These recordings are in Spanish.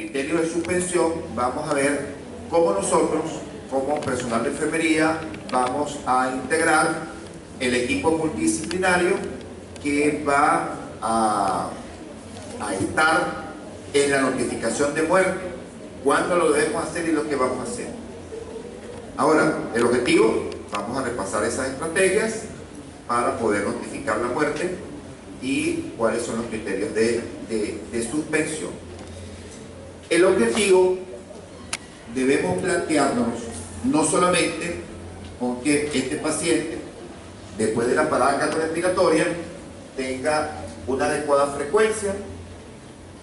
criterio de suspensión, vamos a ver cómo nosotros, como personal de enfermería, vamos a integrar el equipo multidisciplinario que va a estar en la notificación de muerte, cuándo lo debemos hacer y lo que vamos a hacer. Ahora, el objetivo, vamos a repasar esas estrategias para poder notificar la muerte y cuáles son los criterios de suspensión. El objetivo debemos plantearnos no solamente con que este paciente, después de la parada cardiorrespiratoria, tenga una adecuada frecuencia,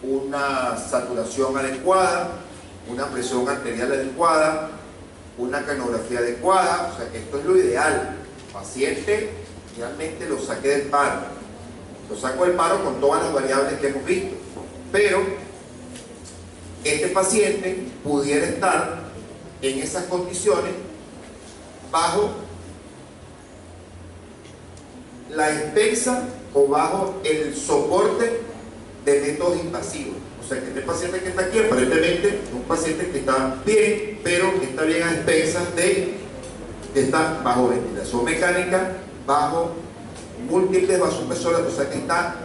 una saturación adecuada, una presión arterial adecuada, una canografía adecuada. O sea, esto es lo ideal. El paciente realmente lo saqué del paro. Lo saco del paro con todas las variables que hemos visto. Pero este paciente pudiera estar en esas condiciones bajo la expensa o bajo el soporte de métodos invasivos. O sea, que este paciente que está aquí aparentemente es un paciente que está bien, pero que está bien a expensas de estar bajo ventilación mecánica, bajo múltiples vasopresoras, o sea que está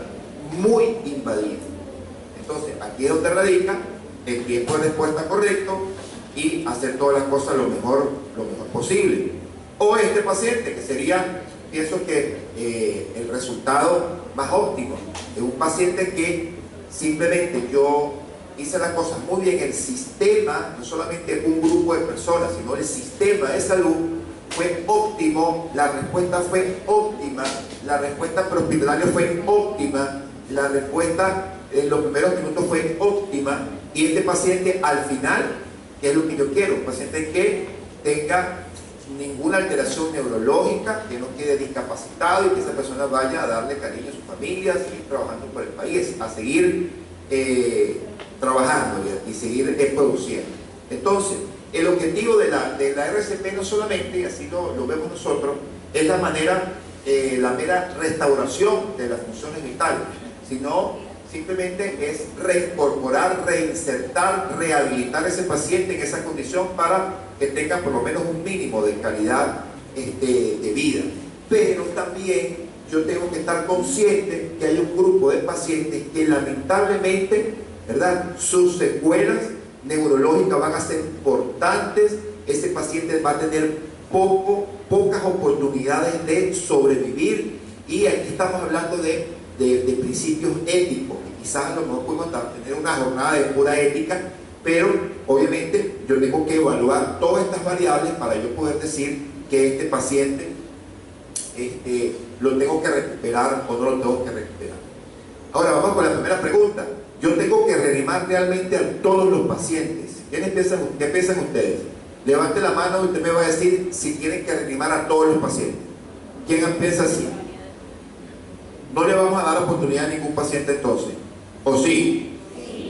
muy invadido. Entonces, aquí es donde radica el tiempo de respuesta correcto y hacer todas las cosas lo mejor posible. O este paciente, que sería, pienso que el resultado más óptimo es un paciente que simplemente yo hice las cosas muy bien, el sistema, no solamente un grupo de personas, sino el sistema de salud fue óptimo, la respuesta fue óptima, la respuesta prehospitalaria fue óptima, la respuesta en los primeros minutos fue óptima, y este paciente al final, que es lo que yo quiero, un paciente que tenga ninguna alteración neurológica, que no quede discapacitado y que esa persona vaya a darle cariño a su familia, a seguir trabajando por el país, a seguir trabajando y seguir produciendo. Entonces, el objetivo de la RCP no solamente, y así lo vemos nosotros, es la mera restauración de las funciones vitales, sino simplemente es reincorporar, reinsertar, rehabilitar a ese paciente en esa condición para que tenga por lo menos un mínimo de calidad de vida. Pero también yo tengo que estar consciente que hay un grupo de pacientes que lamentablemente, ¿verdad?, sus secuelas neurológicas van a ser importantes. Ese paciente va a tener pocas oportunidades de sobrevivir, y aquí estamos hablando de principios éticos. Quizás a lo mejor podemos tener una jornada de pura ética, pero obviamente yo tengo que evaluar todas estas variables para yo poder decir que este paciente lo tengo que recuperar o no lo tengo que recuperar. Ahora vamos con la primera pregunta. Yo tengo que reanimar realmente a todos los pacientes. ¿Qué piensan ustedes? Levante la mano y usted me va a decir si tienen que reanimar a todos los pacientes. ¿Quién piensa así? No le vamos a dar oportunidad a ningún paciente entonces. ¿O sí?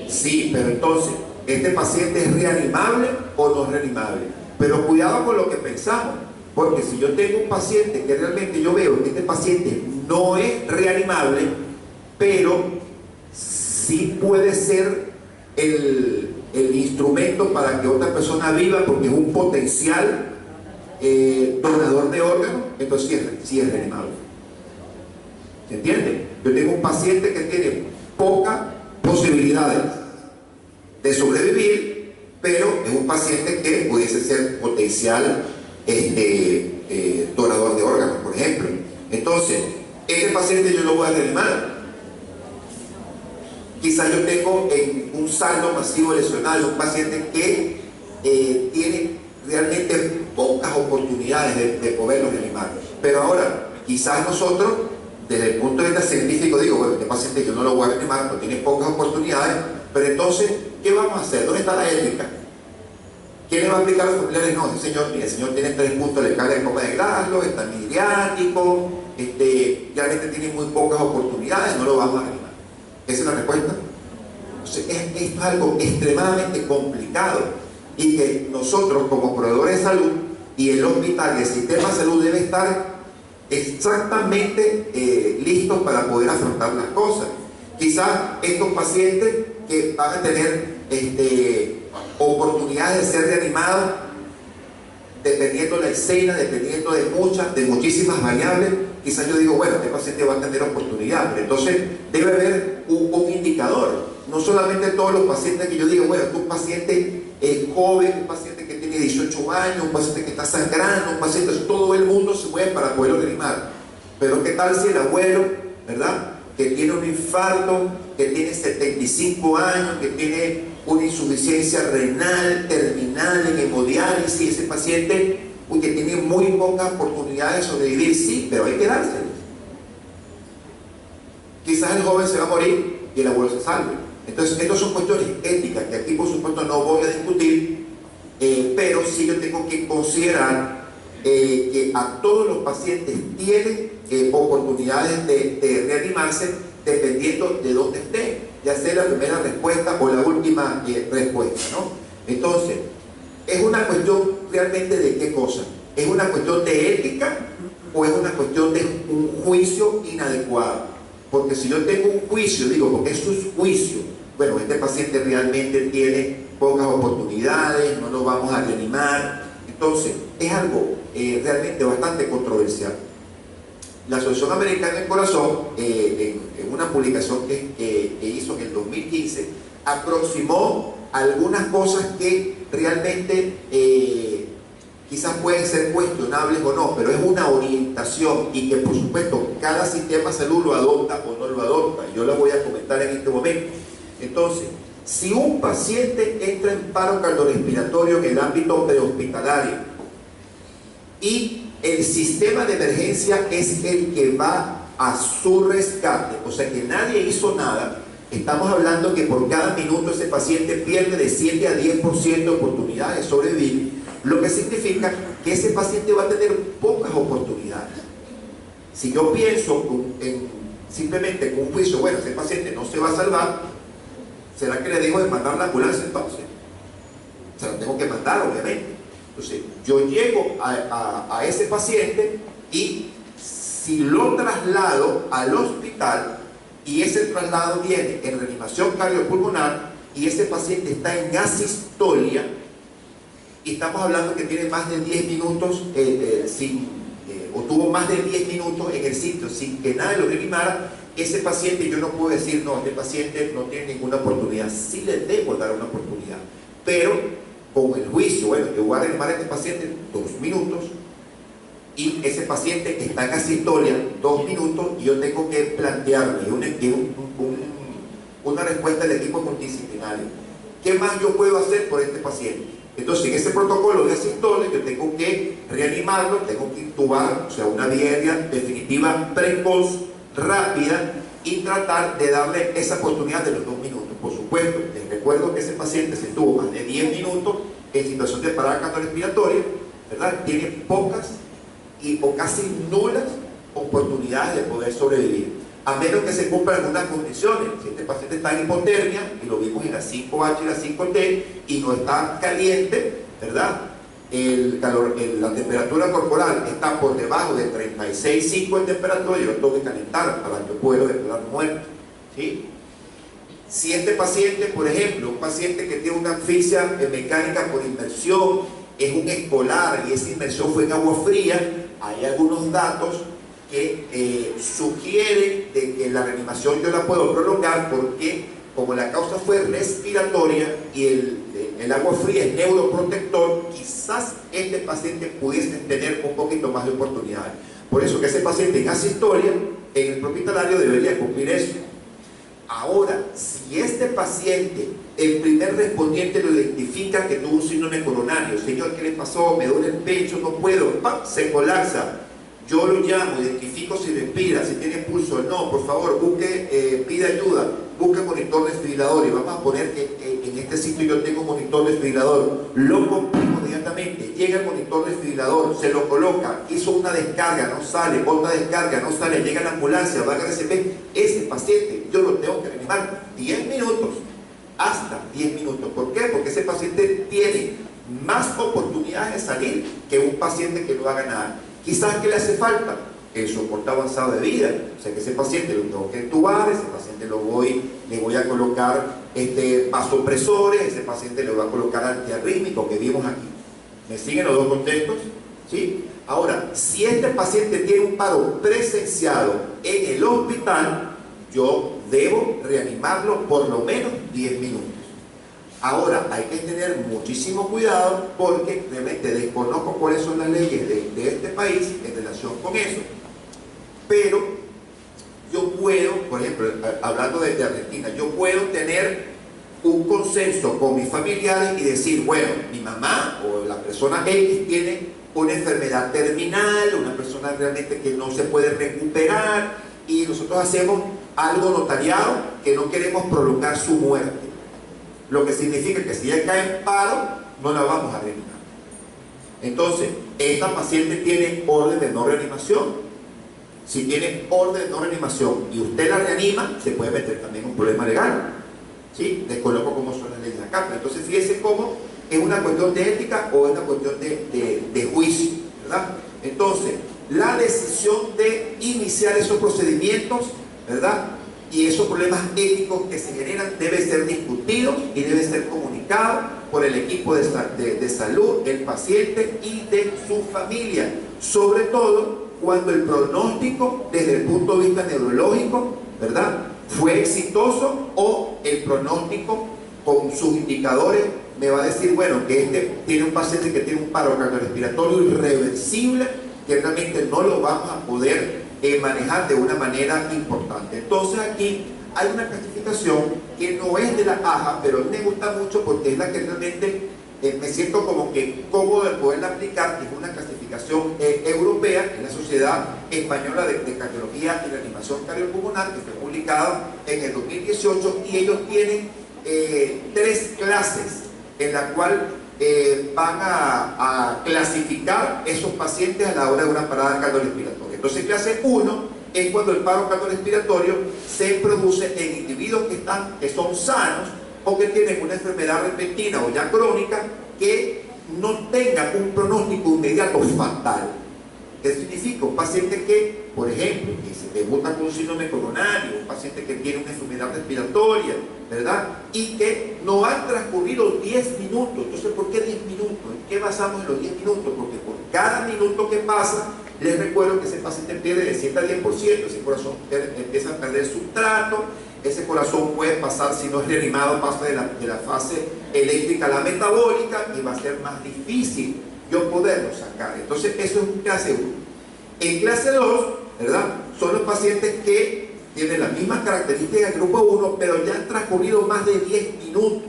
Sí, pero entonces, ¿este paciente es reanimable o no es reanimable? Pero cuidado con lo que pensamos, porque si yo tengo un paciente que realmente yo veo que este paciente no es reanimable, pero sí puede ser el instrumento para que otra persona viva, porque es un potencial donador de órganos, entonces sí es reanimable. ¿Se entiende? Yo tengo un paciente que tiene pocas posibilidades de sobrevivir, pero es un paciente que pudiese ser potencial donador de órganos, por ejemplo. Entonces, este paciente yo lo voy a reanimar. Quizás yo tengo en un saldo masivo lesional un paciente que tiene realmente pocas oportunidades de poderlo reanimar. Pero ahora, quizás nosotros, desde el punto de vista científico, digo, bueno, este paciente yo no lo voy a reanimar, no tiene pocas oportunidades, pero entonces, ¿qué vamos a hacer? ¿Dónde está la ética? ¿Quién le va a explicar a los familiares? No, ese señor, mire, el señor tiene 3 puntos de carga de coma de Glasgow, está midriático, realmente tiene muy pocas oportunidades, no lo vamos a reanimar. ¿Esa es la respuesta? O sea, esto es algo extremadamente complicado, y que nosotros como proveedores de salud y el hospital y el sistema de salud debe estar exactamente listos para poder afrontar las cosas. Quizás estos pacientes que van a tener oportunidades de ser reanimado, dependiendo de la escena, dependiendo de muchísimas variables. Quizás yo digo, bueno, este paciente va a tener oportunidad, pero entonces debe haber un indicador. No solamente todos los pacientes que yo digo, bueno, es un paciente joven, un paciente que tiene 18 años, un paciente que está sangrando, un paciente, todo el mundo se mueve para poderlo reanimar. Pero ¿qué tal si el abuelo, verdad, que tiene un infarto, que tiene 75 años, que tiene una insuficiencia renal terminal en hemodiálisis, ese paciente que tiene muy pocas oportunidades de sobrevivir? Sí, pero hay que dárselos. Quizás el joven se va a morir y el abuelo se salve. Entonces, estas son cuestiones éticas que aquí, por supuesto, no voy a discutir, pero sí yo tengo que considerar que a todos los pacientes tienen oportunidades de reanimarse dependiendo de dónde esté, ya sea la primera respuesta o la última respuesta, ¿no? Entonces, ¿es una cuestión realmente de qué cosa? ¿Es una cuestión de ética o es una cuestión de un juicio inadecuado? Porque si yo tengo un juicio, digo, porque es un juicio, bueno, este paciente realmente tiene pocas oportunidades, no lo vamos a reanimar. Entonces, es algo realmente bastante controversial. La Asociación Americana del Corazón, en una publicación que hizo en el 2015, aproximó algunas cosas que realmente quizás pueden ser cuestionables o no, pero es una orientación y que por supuesto cada sistema de salud lo adopta o no lo adopta. Yo la voy a comentar en este momento. Entonces, si un paciente entra en paro cardiorrespiratorio en el ámbito prehospitalario y el sistema de emergencia es el que va a su rescate, o sea que nadie hizo nada, estamos hablando que por cada minuto ese paciente pierde de 7 a 10% de oportunidades de sobrevivir, lo que significa que ese paciente va a tener pocas oportunidades. Si yo pienso simplemente con un juicio, bueno, ese paciente no se va a salvar, ¿será que le dejo de mandar la ambulancia entonces? Se la tengo que mandar, obviamente. Entonces, yo llego a ese paciente y si lo traslado al hospital y ese traslado viene en reanimación cardiopulmonar y ese paciente está en asistolia y estamos hablando que tiene más de 10 minutos o tuvo más de 10 minutos en el sitio sin que nadie lo reanimara, ese paciente yo no puedo decir, no, este paciente no tiene ninguna oportunidad. Sí le debo dar una oportunidad, pero con el juicio, bueno, yo voy a reanimar a este paciente 2 minutos y ese paciente está en asistolia 2 minutos y yo tengo que plantearme una respuesta del equipo multidisciplinario. ¿Qué más yo puedo hacer por este paciente? Entonces, en ese protocolo de asistolia yo tengo que reanimarlo, tengo que intubar, o sea, una vía aérea definitiva precoz, rápida, y tratar de darle esa oportunidad de los 2 minutos. Por supuesto, les recuerdo que ese paciente se tuvo más de 10 minutos en situación de parada cardiorrespiratoria, ¿verdad? Tiene pocas o casi nulas oportunidades de poder sobrevivir, a menos que se cumplan algunas condiciones. Si este paciente está en hipotermia, y lo vimos en la 5H y la 5T, y no está caliente, ¿verdad? La temperatura corporal está por debajo de 36,5 en temperatura, yo lo tengo que calentar para que pueda declarar muerto, ¿sí? Si este paciente, por ejemplo, un paciente que tiene una asfixia mecánica por inmersión, es un escolar y esa inmersión fue en agua fría, hay algunos datos que sugieren de que la reanimación yo la puedo prolongar porque como la causa fue respiratoria y el agua fría es neuroprotector, quizás este paciente pudiese tener un poquito más de oportunidades. Por eso que ese paciente en asistolia, en el hospitalario debería cumplir eso. Ahora, si este paciente, el primer respondiente lo identifica que tuvo un síndrome coronario, señor, ¿qué le pasó? Me duele el pecho, no puedo, ¡pam!, se colapsa. Yo lo llamo, identifico si respira, si tiene pulso, no, por favor, pide ayuda, busque monitor desfibrilador y vamos a poner que en este sitio yo tengo monitor desfibrilador, lo comprimo inmediatamente, llega el monitor desfibrilador, se lo coloca, hizo una descarga, no sale, otra descarga, no sale, llega la ambulancia, va a RCP, ese paciente yo lo tengo que reanimar 10 minutos, hasta 10 minutos. ¿Por qué? Porque ese paciente tiene más oportunidades de salir que un paciente que no haga nada. Quizás que le hace falta el soporte avanzado de vida, o sea que ese paciente lo tengo que entubar, ese paciente le voy a colocar vasopresores, ese paciente le va a colocar antiarrítmico que vimos aquí. ¿Me siguen los dos contextos? ¿Sí? Ahora, si este paciente tiene un paro presenciado en el hospital, yo debo reanimarlo por lo menos 10 minutos. Ahora, hay que tener muchísimo cuidado porque realmente desconozco cuáles son las leyes de este país en relación con eso, pero yo puedo, por ejemplo, hablando de Argentina, yo puedo tener un consenso con mis familiares y decir, bueno, mi mamá o la persona X tiene una enfermedad terminal, una persona realmente que no se puede recuperar, y nosotros hacemos algo notariado que no queremos prolongar su muerte. Lo que significa que si ella cae en paro, no la vamos a reanimar. Entonces, esta paciente tiene orden de no reanimación. Si tiene orden de no reanimación y usted la reanima, se puede meter también un problema legal. ¿Sí? Desconozco cómo son las leyes acá. Entonces, fíjense cómo es una cuestión de ética o es una cuestión de juicio, ¿verdad? Entonces, la decisión de iniciar esos procedimientos, ¿verdad?, y esos problemas éticos que se generan debe ser discutidos y debe ser comunicado por el equipo de salud, el paciente y de su familia, sobre todo cuando el pronóstico desde el punto de vista neurológico, ¿verdad?, fue exitoso, o el pronóstico con sus indicadores me va a decir, bueno, que este tiene un paciente que tiene un paro cardiorrespiratorio irreversible, que realmente no lo vamos a poder manejar de una manera importante. Entonces aquí hay una clasificación que no es de la AJA, pero me gusta mucho porque es la que realmente me siento como que cómodo de poderla aplicar. Es una clasificación europea, que es la Sociedad Española de Cardiología y Reanimación Cardiopulmonar, que fue publicada en el 2018, y ellos tienen 3 clases en la cual van a clasificar esos pacientes a la hora de una parada cardiorrespiratoria. Entonces, clase 1 es cuando el paro cardiorrespiratorio se produce en individuos que son sanos o que tienen una enfermedad repentina o ya crónica que no tenga un pronóstico inmediato fatal. ¿Qué significa? Un paciente que, por ejemplo, que se debuta con un síndrome coronario, un paciente que tiene una enfermedad respiratoria, ¿verdad?, y que no han transcurrido 10 minutos. Entonces, ¿por qué 10 minutos? ¿En qué basamos en los 10 minutos? Porque por cada minuto que pasa, les recuerdo que ese paciente pierde de 7 a 10%, ese corazón empieza a perder sustrato, ese corazón puede pasar, si no es reanimado, pasa de la fase eléctrica a la metabólica y va a ser más difícil yo poderlo sacar. Entonces, eso es un clase 1. En clase 2, ¿verdad?, son los pacientes que tienen las mismas características del grupo 1, pero ya han transcurrido más de 10 minutos.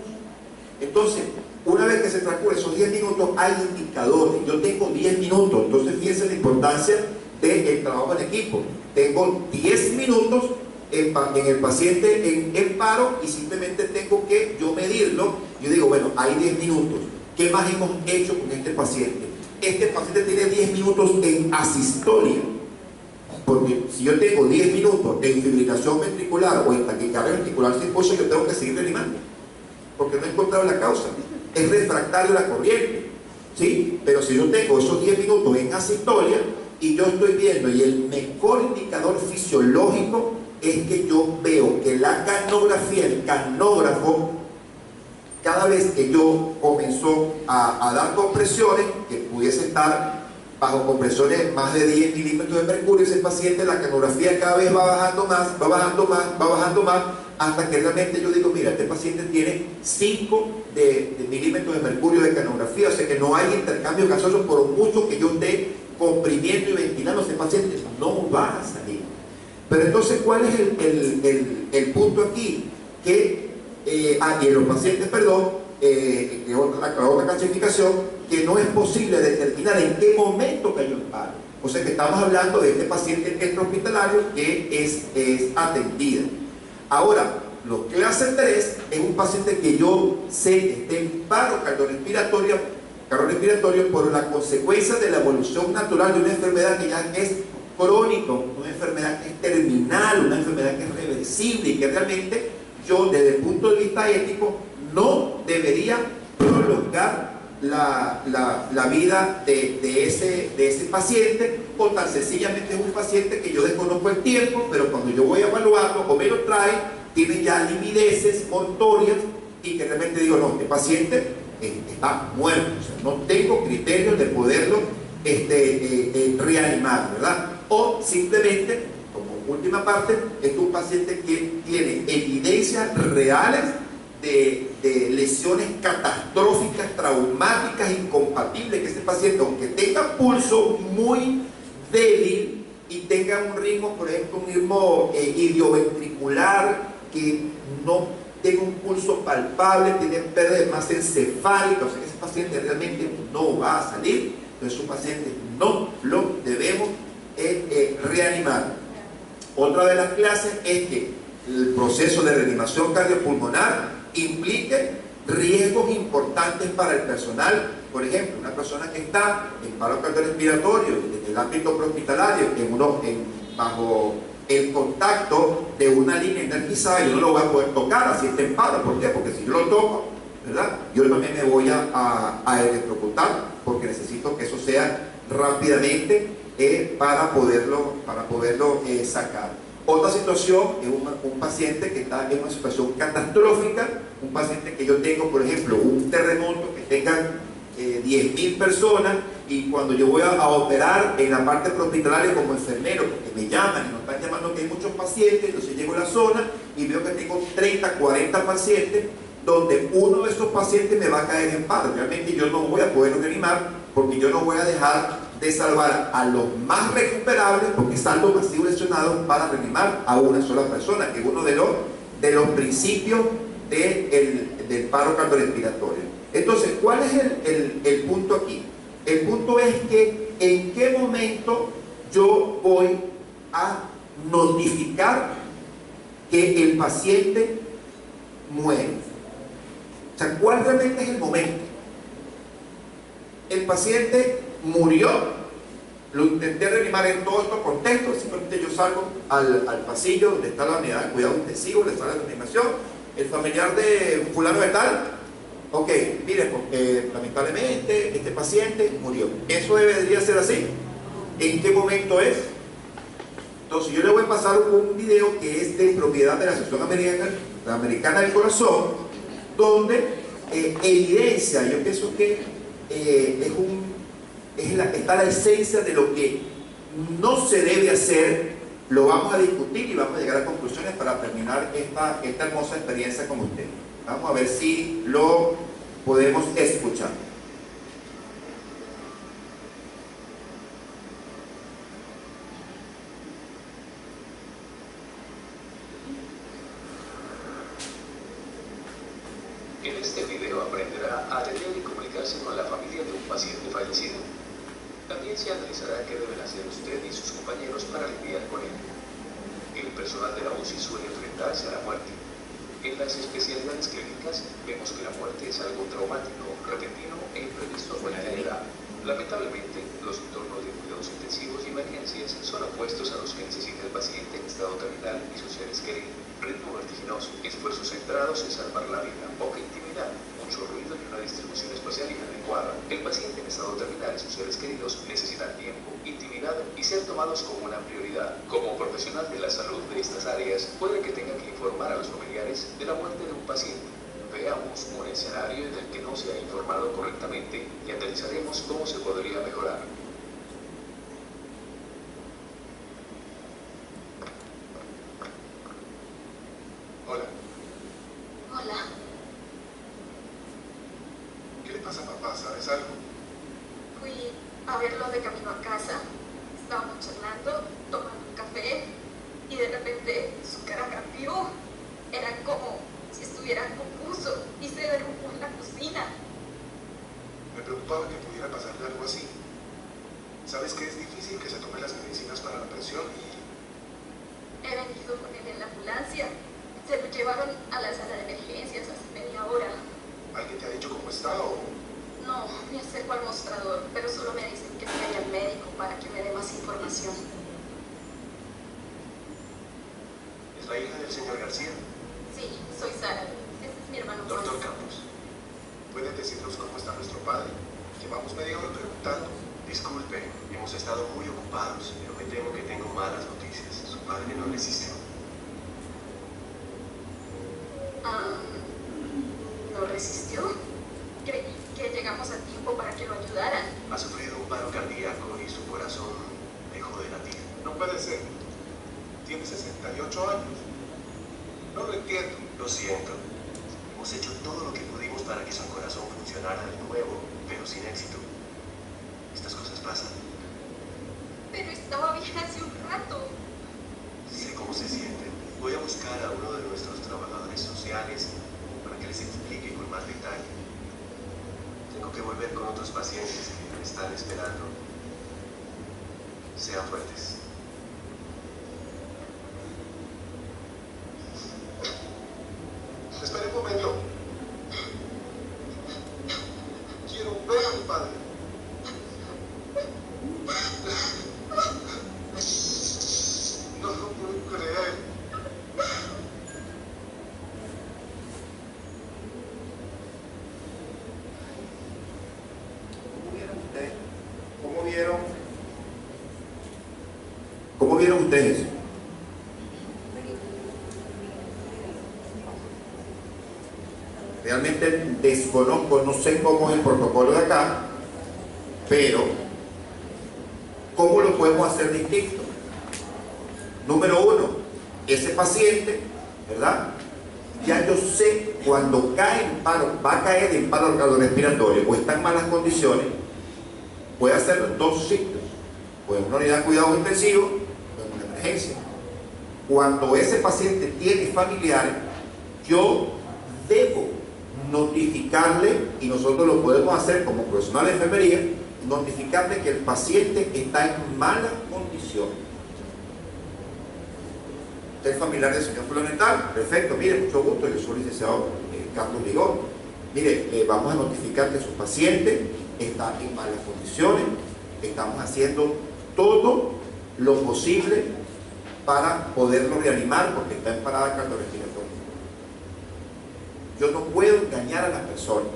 Entonces, una vez que se transcurren esos 10 minutos, hay indicadores. Yo tengo 10 minutos, entonces fíjense la importancia del trabajo en equipo. Tengo 10 minutos en el paciente en paro y simplemente tengo que yo medirlo. Yo digo, bueno, hay 10 minutos. ¿Qué más hemos hecho con este paciente? Este paciente tiene 10 minutos en asistolia. Porque si yo tengo 10 minutos en fibrilación ventricular o en taquicardia ventricular sin pulso, yo tengo que seguir reanimando. Porque no he encontrado la causa. Es refractario la corriente, ¿sí? Pero si yo tengo esos 10 minutos en asistolia y yo estoy viendo, y el mejor indicador fisiológico es que yo veo que la canografía, el canógrafo, cada vez que yo comenzó a dar compresiones, que pudiese estar bajo compresiones más de 10 milímetros de mercurio, ese paciente, la canografía cada vez va bajando más, va bajando más, va bajando más, hasta que realmente yo digo, mira, este paciente tiene 5 milímetros de mercurio de canografía, o sea que no hay intercambio gaseoso, por mucho que yo esté comprimiendo y ventilando, ese paciente no va a salir. Pero entonces, ¿cuál es el punto aquí? Que y en los pacientes, otra clasificación, que no es posible determinar en qué momento cayó el paro. O sea que estamos hablando de este paciente extrahospitalario que es atendida. Ahora, los clase 3 es un paciente que yo sé que está en paro cardiorrespiratorio por la consecuencia de la evolución natural de una enfermedad que ya es crónica, una enfermedad que es terminal, una enfermedad que es reversible y que realmente yo, desde el punto de vista ético, no debería prolongar la vida de ese paciente, o tan sencillamente es un paciente que yo desconozco el tiempo, pero cuando yo voy a evaluarlo o me lo trae, tiene ya limideces mortorias y que realmente digo, no, este paciente está muerto, o sea, no tengo criterios de poderlo reanimar, ¿verdad? O simplemente, como última parte, es un paciente que tiene evidencias reales de lesiones catastróficas, traumáticas, incompatibles, que ese paciente, aunque tenga pulso muy débil y tenga un ritmo, por ejemplo, un ritmo idioventricular, que no tenga un pulso palpable, tiene pérdida de masa encefálica, o sea que ese paciente realmente no va a salir, entonces un paciente no lo debemos reanimar. Otra de las clases es que el proceso de reanimación cardiopulmonar implique riesgos importantes para el personal. Por ejemplo, una persona que está en paro cardiorrespiratorio en el ámbito prehospitalario, bajo el contacto de una línea energizada, yo no lo voy a poder tocar así está en paro. ¿Por qué? Porque si yo lo toco, ¿verdad?, yo también me voy a electrocutar, porque necesito que eso sea rápidamente para poderlo sacar. Otra situación es un paciente que está en una situación catastrófica, un paciente que yo tengo, por ejemplo, un terremoto que tenga 10.000 personas, y cuando yo voy a operar en la parte prehospitalaria como enfermero, porque me llaman y nos están llamando que hay muchos pacientes, entonces llego a la zona y veo que tengo 30, 40 pacientes, donde uno de esos pacientes me va a caer en paro. Realmente yo no voy a poder reanimar, porque yo no voy a dejar de salvar a los más recuperables, porque están los masivos lesionados, para reanimar a una sola persona, que es uno de los principios del paro cardiorrespiratorio. Entonces, ¿cuál es el punto aquí? El punto es que en qué momento yo voy a notificar que el paciente muere. O sea, ¿cuál realmente es el momento? El paciente murió, lo intenté reanimar en todos estos contextos, simplemente yo salgo al pasillo donde está la unidad de cuidado intensivo, la sala de reanimación, el familiar de fulano de tal, ok, miren, porque lamentablemente este paciente murió. Eso debería ser así. ¿En qué momento es? Entonces yo le voy a pasar un video que es de propiedad de la Asociación Americana del Corazón, donde evidencia, yo pienso que está la esencia de lo que no se debe hacer. Lo vamos a discutir y vamos a llegar a conclusiones para terminar esta hermosa experiencia con ustedes. Vamos a ver si lo podemos escuchar. En este video aprenderá a atender y comunicarse con la familia de un paciente fallecido. También se analizará qué deben hacer usted y sus compañeros para lidiar con él. El personal de la UCI suele enfrentarse a la muerte. En las especialidades clínicas vemos que la muerte es algo traumático, repentino e imprevisto a cualquier edad. Lamentablemente, los entornos de cuidados intensivos y emergencias son opuestos a los que necesita el paciente en estado terminal y sus seres queridos. Ritmo vertiginoso, esfuerzos centrados en salvar la vida, poca intimidad, mucho ruido y una distribución espacial inadecuada. El paciente en estado terminal y sus seres queridos necesitan tiempo, intimidad y ser tomados como una prioridad. Como profesional de la salud de estas áreas, puede que tenga que informar a los familiares de la muerte de un paciente. Veamos un escenario en el que no se ha informado correctamente y analizaremos cómo se podría mejorar. Hola. Hola. ¿Qué le pasa a papá? ¿Sabes algo? Fui a verlo de camino a casa. Estábamos charlando, tomando un café y de repente su cara cambió. Era como si estuviera confuso y se derrumbó en la cocina. Me preocupaba que pudiera pasarle algo así. Sabes que es difícil que se tomen las medicinas para la presión y... He venido con él en la ambulancia. Se lo llevaron a la sala de emergencias hace media hora. ¿Alguien te ha dicho cómo está o...? No, me acerco al mostrador, pero solo me dicen que vaya al médico para que me dé más información. ¿Es la hija del señor García? Sí, soy Sara. Este es mi hermano Juan. Doctor Campos, ¿puede decirnos cómo está nuestro padre? Llevamos media hora preguntando. Disculpe, hemos estado muy ocupados, pero me temo que tengo malas noticias. Su padre no resistió. no resistió. Creí que llegamos a tiempo para que lo ayudaran. Ha sufrido un paro cardíaco y su corazón dejó de latir. No puede ser. Tiene 68 años. No lo entiendo. Lo siento. Hemos hecho todo lo que pudimos para que su corazón funcionara de nuevo, pero sin éxito. Estas cosas pasan. Pero estaba bien hace un rato. Sé cómo se sienten. Voy a buscar a uno de nuestros trabajadores sociales para que les explique con más detalle. Tengo que volver con otros pacientes que me están esperando. Sean fuertes. Espere un momento. Quiero ver a mi padre. No lo puedo creer. ¿Cómo vieron ustedes? ¿Cómo vieron ustedes eso? Realmente desconozco, no sé cómo es el protocolo de acá, pero ¿cómo lo podemos hacer distinto? Número uno, ese paciente, ¿verdad? Ya yo sé cuando cae en paro, va a caer en paro cardiorrespiratorio o está en malas condiciones, puede hacerlo en dos sitios, o en una unidad de cuidados intensivos o en una emergencia. Cuando ese paciente tiene familiares, yo debo notificarle, y nosotros lo podemos hacer como profesional de enfermería, notificarle que el paciente está en malas condiciones. ¿Usted es familiar del señor Florental? Perfecto, mire, mucho gusto, yo soy el licenciado Carlos Vigón. Mire, vamos a notificar que su paciente está en malas condiciones, estamos haciendo todo lo posible para poderlo reanimar porque está en parada cardiorrespiratoria. Yo no puedo engañar a la persona,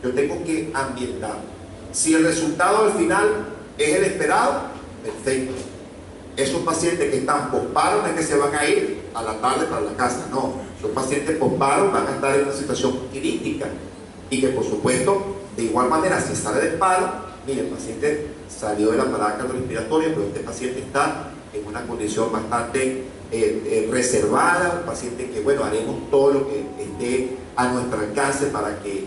yo tengo que ambientar. Si el resultado al final es el esperado, perfecto. Esos pacientes que están posparo no es que se van a ir a la tarde para la casa, no. Esos pacientes posparo van a estar en una situación crítica y que por supuesto, de igual manera, si sale del paro, mire, el paciente salió de la parada cardiorrespiratoria, pero este paciente está en una condición bastante reservada, un paciente que, bueno, haremos todo lo que esté a nuestro alcance para que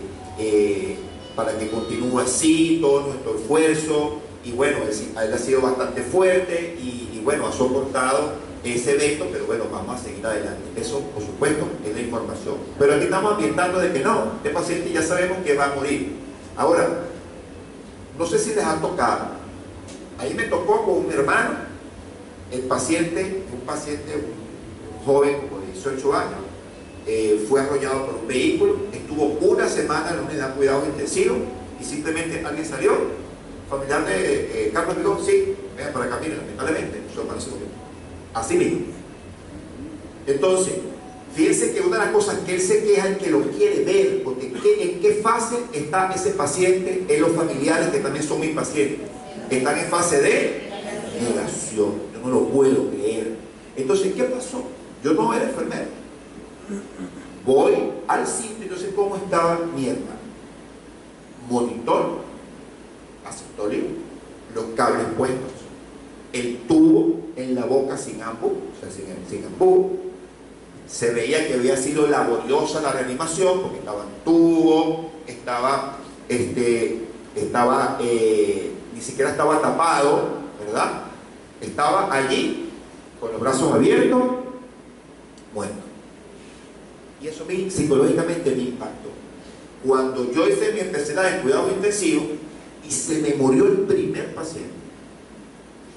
continúe así, todo nuestro esfuerzo, y bueno, él ha sido bastante fuerte y bueno, ha soportado ese evento, pero bueno, vamos a seguir adelante. Eso, por supuesto, es la información. Pero aquí estamos ambientando de que no, este paciente ya sabemos que va a morir. Ahora, no sé si les ha tocado, ahí me tocó con un hermano, un paciente, un joven como de 18 años, fue arrollado por un vehículo, estuvo una semana en la unidad de cuidados intensivos y simplemente alguien salió. Familiar de Carlos Vigón, sí, venga para acá, mira, lamentablemente, su hermano se murió. Así mismo. Entonces, fíjense que una de las cosas que él se queja es que lo quiere ver, porque en qué fase está ese paciente, en los familiares que también son mis pacientes. Están en fase de negación. Yo no lo puedo creer. Entonces, ¿qué pasó? Yo no era enfermero. Voy al sitio, entonces, ¿cómo estaba mi hermano? Monitor, aceptolio, los cables puestos, el tubo en la boca sin ambu, o sea, sin ambu. Se veía que había sido laboriosa la reanimación porque estaba en tubo, ni siquiera estaba tapado, ¿verdad? Estaba allí con los brazos abiertos, muerto. Y eso a mí psicológicamente me impactó. Cuando yo hice mi especialidad en cuidados intensivos y se me murió el primer paciente,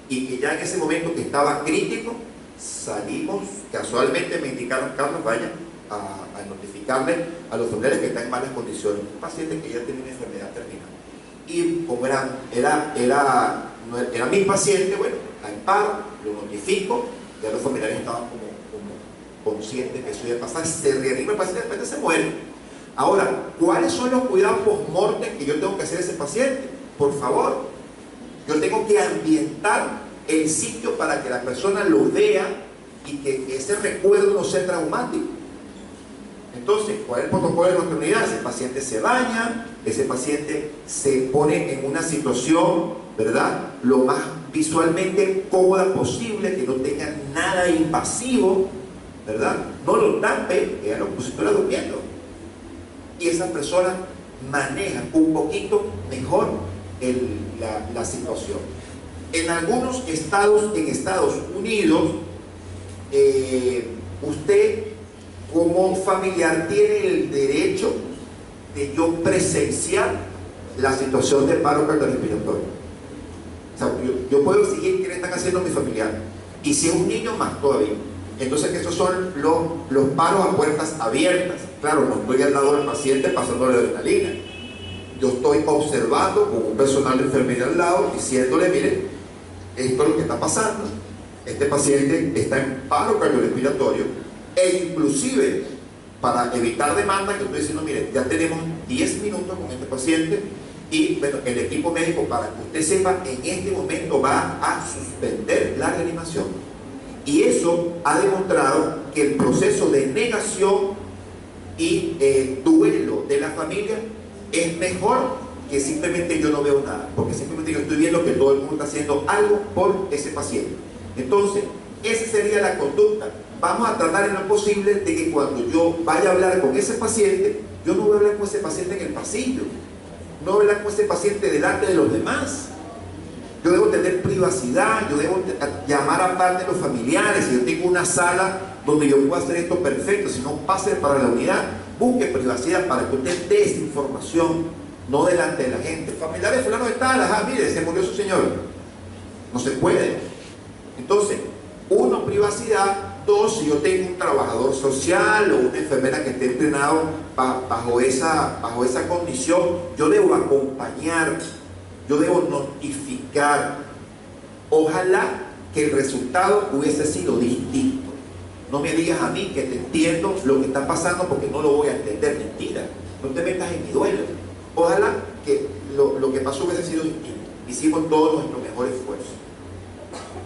y que ya en ese momento que estaba crítico, salimos, casualmente me indicaron, Carlos, vaya a notificarle a los familiares que están en malas condiciones, un paciente que ya tenía una enfermedad terminal. Y como era mi paciente, bueno, en paro, lo notifico, ya los familiares estaban como conscientes que eso iba a pasar, se reanima el paciente, de repente se muere. Ahora, ¿cuáles son los cuidados post-mortem que yo tengo que hacer a ese paciente? Por favor, yo tengo que ambientar el sitio para que la persona lo vea y que ese recuerdo no sea traumático. Entonces, ¿cuál es el protocolo de nuestra unidad? Ese paciente se baña, ese paciente se pone en una situación, ¿verdad?, lo más visualmente cómoda posible, que no tenga nada invasivo, ¿verdad? No lo tape, queda como si estuviera durmiendo. Y esa persona maneja un poquito mejor la situación. En algunos estados, en Estados Unidos, usted como familiar tiene el derecho de yo presenciar la situación de paro cardiorrespiratorio. O sea, yo puedo exigir qué le están haciendo a mi familiar. Y si es un niño, más todavía. Entonces, estos son los paros a puertas abiertas. Claro, no estoy al lado del paciente pasándole adrenalina. Yo estoy observando con un personal de enfermería al lado, diciéndole, mire, esto es lo que está pasando. Este paciente está en paro cardiorrespiratorio, e inclusive para evitar demanda, que estoy diciendo, mire, ya tenemos 10 minutos con este paciente y bueno, el equipo médico, para que usted sepa, en este momento va a suspender la reanimación. Y eso ha demostrado que el proceso de negación y duelo de la familia es mejor que simplemente yo no veo nada, porque simplemente yo estoy viendo que todo el mundo está haciendo algo por ese paciente. Entonces, esa sería la conducta. Vamos a tratar en lo posible de que cuando yo vaya a hablar con ese paciente, yo no voy a hablar con ese paciente en el pasillo, no voy a hablar con ese paciente delante de los demás. Yo debo tener privacidad, yo debo llamar aparte a los familiares. Si yo tengo una sala donde yo puedo hacer esto perfecto, si no, pase para la unidad, busque privacidad para que usted dé esa información, no delante de la gente. Familiares fulano de tal, ajá, mire, se murió su señor. No se puede. Entonces, uno, privacidad. Dos, si yo tengo un trabajador social o una enfermera que esté entrenado bajo esa condición, yo debo acompañar, yo debo notificar. Ojalá que el resultado hubiese sido distinto. No me digas a mí que te entiendo lo que está pasando porque no lo voy a entender. Mentira, no te metas en mi duelo. Ojalá que lo que pasó hubiese sido distinto. Hicimos todo nuestro mejor esfuerzo.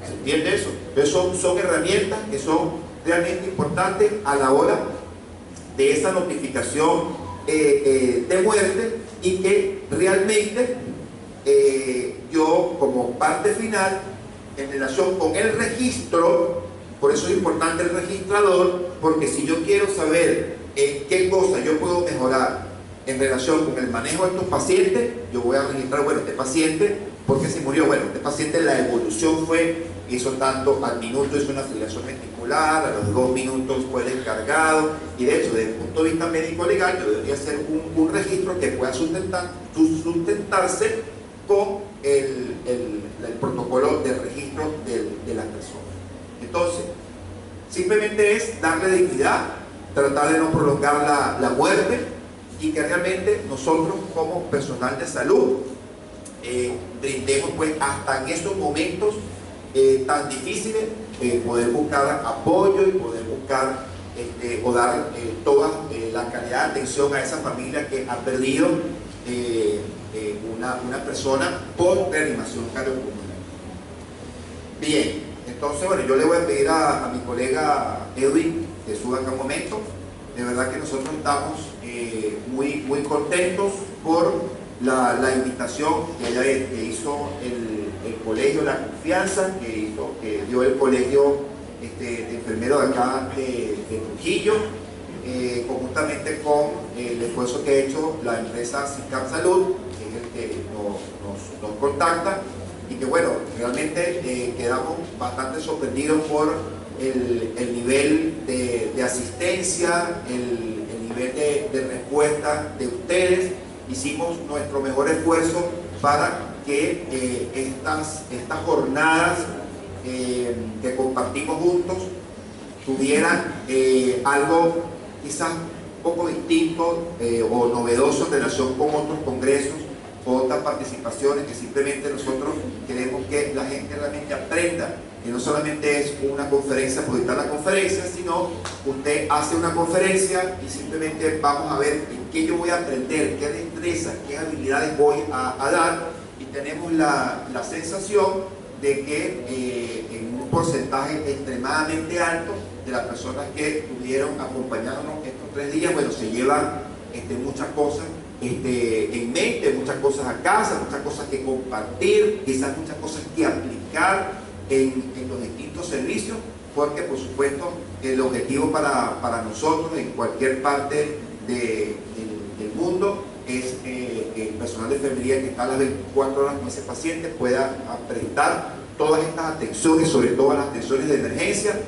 ¿Se entiende eso? Entonces son herramientas que son realmente importantes a la hora de esa notificación de muerte, y que realmente yo, como parte final, en relación con el registro, por eso es importante el registrador, porque si yo quiero saber en qué cosa yo puedo mejorar en relación con el manejo de estos pacientes, yo voy a registrar, bueno, este paciente, ¿por qué se murió? Bueno, este paciente, la evolución fue, hizo tanto, al minuto hizo una fibrilación ventricular, a los 2 minutos fue descargado, y de hecho, desde el punto de vista médico-legal, yo debería hacer un registro que pueda sustentarse con el protocolo de registro de las personas. Entonces, simplemente es darle dignidad, tratar de no prolongar la muerte, y que realmente nosotros, como personal de salud, brindemos pues hasta en estos momentos tan difíciles, poder buscar apoyo y poder buscar o dar toda la calidad de atención a esa familia que ha perdido una persona por reanimación cardiopulmonar. Bien, entonces bueno, yo le voy a pedir a mi colega Edwin que suba acá un momento. De verdad que nosotros estamos muy contentos por la invitación que hizo el colegio La Confianza, que dio el colegio de enfermeros de acá de Trujillo, conjuntamente con el esfuerzo que ha hecho la empresa SICAP Salud, que es el que nos contacta, y que bueno, realmente quedamos bastante sorprendidos por el nivel de asistencia, el nivel de respuesta de ustedes. Hicimos nuestro mejor esfuerzo para que estas jornadas que compartimos juntos tuvieran algo quizás un poco distinto o novedoso en relación con otros congresos o otras participaciones, que simplemente nosotros queremos que la gente realmente aprenda, que no solamente es una conferencia por dictar la conferencia, sino usted hace una conferencia y simplemente vamos a ver en qué yo voy a aprender, qué destrezas, qué habilidades voy a dar, y tenemos la sensación de que en un porcentaje extremadamente alto de las personas que estuvieron acompañándonos estos 3 días. Bueno, se llevan muchas cosas en mente, muchas cosas a casa, muchas cosas que compartir, quizás muchas cosas que aplicar en los distintos servicios, porque por supuesto el objetivo para nosotros en cualquier parte del mundo es que el personal de enfermería que está a las 24 horas con ese paciente pueda prestar todas estas atenciones, sobre todo las atenciones de emergencia,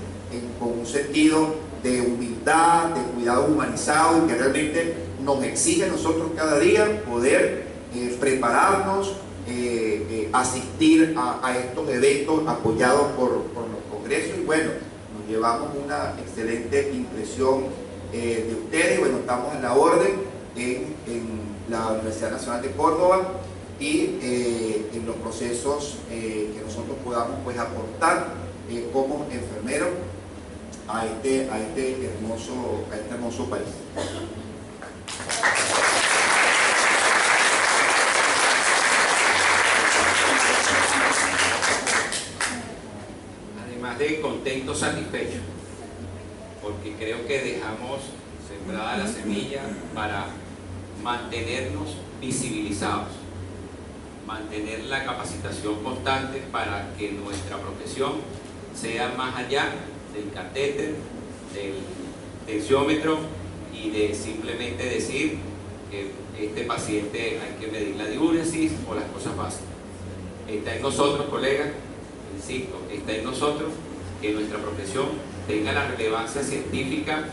con un sentido de humildad, de cuidado humanizado, y que realmente nos exige a nosotros cada día poder prepararnos, asistir a estos eventos apoyados por los congresos. Y bueno, nos llevamos una excelente impresión de ustedes. Bueno, estamos en la orden en la Universidad Nacional de Córdoba y en los procesos que nosotros podamos pues aportar como enfermeros a este hermoso país. Además de contento, satisfecho, porque creo que dejamos sembrada la semilla para mantenernos visibilizados, mantener la capacitación constante para que nuestra profesión sea más allá del catéter, del tensiómetro y de simplemente decir que este paciente hay que medir la diúresis o las cosas básicas. Está en nosotros, colegas, insisto, está en nosotros que nuestra profesión tenga la relevancia científica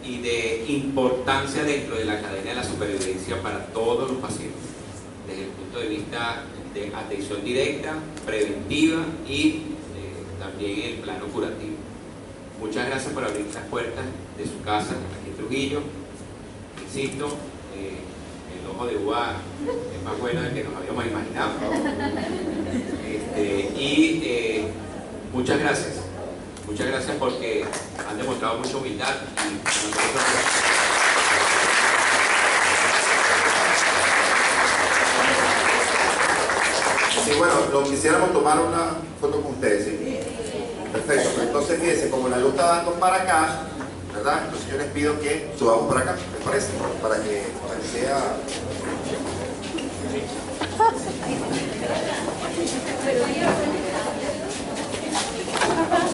y de importancia dentro de la cadena de la supervivencia para todos los pacientes, desde el punto de vista de atención directa, preventiva y también el plano curativo. Muchas gracias por abrir las puertas de su casa aquí en Trujillo. Insisto, el ojo de uva es más bueno del que nos habíamos imaginado. Muchas gracias. Muchas gracias porque han demostrado mucha humildad y nosotros... Sí, bueno, quisiéramos tomar una foto con ustedes, ¿sí? Perfecto, pues entonces fíjense, como la luz está dando para acá, ¿verdad? Entonces yo les pido que subamos para acá, ¿les parece? Para que sea...